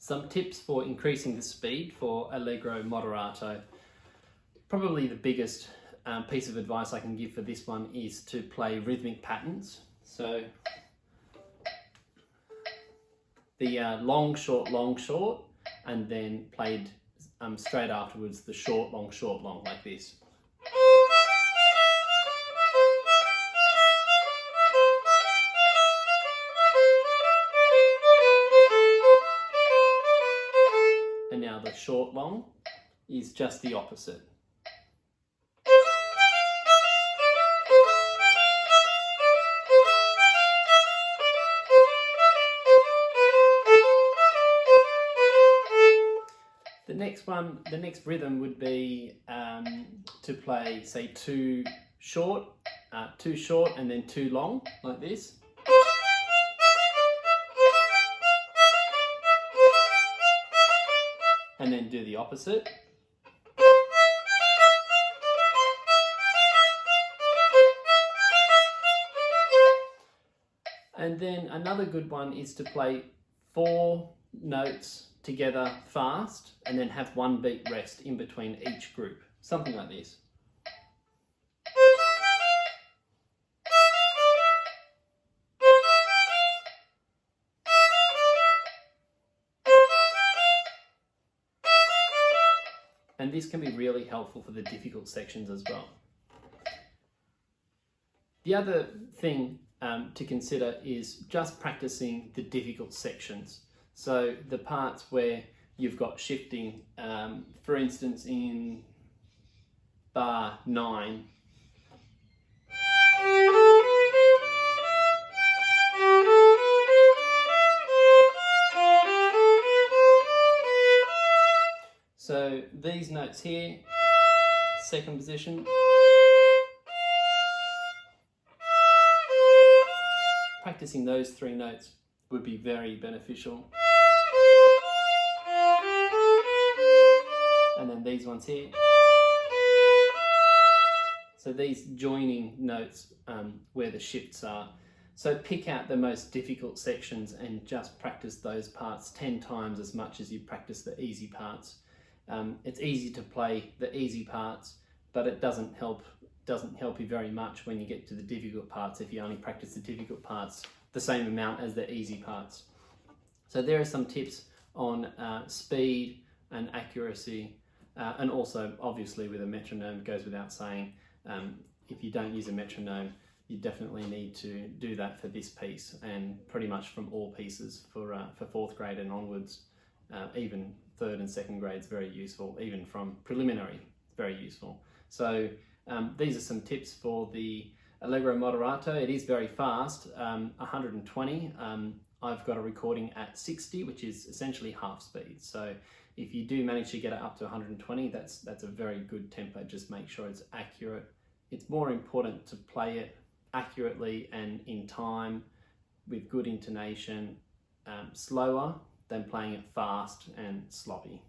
Some tips for increasing the speed for Allegro Moderato. Probably the biggest piece of advice I can give for this one is to play rhythmic patterns. So the long, short, and then played straight afterwards the short, long, like this. And now the short, long is just the opposite. The next rhythm would be to play, say, two short, and then two long, like this. And then do the opposite. And then another good one is to play 4 notes together fast and then have 1 beat rest in between each group. Something like this. And this can be really helpful for the difficult sections as well. The other thing to consider is just practicing the difficult sections. So the parts where you've got shifting, for instance in bar 9, so these notes here, second position, practicing those 3 notes would be very beneficial. And then these ones here. So these joining notes where the shifts are. So pick out the most difficult sections and just practice those parts 10 times as much as you practice the easy parts. It's easy to play the easy parts, but it doesn't help you very much when you get to the difficult parts if you only practice the difficult parts the same amount as the easy parts. So there are some tips on speed and accuracy, and also obviously with a metronome, goes without saying, if you don't use a metronome, you definitely need to do that for this piece, and pretty much from all pieces for 4th grade and onwards. Even 3rd and 2nd grade is very useful, even from preliminary, very useful. So these are some tips for the Allegro Moderato. It is very fast, 120. I've got a recording at 60, which is essentially half speed. So if you do manage to get it up to 120, that's a very good tempo. Just make sure it's accurate. It's more important to play it accurately and in time with good intonation, slower than playing it fast and sloppy.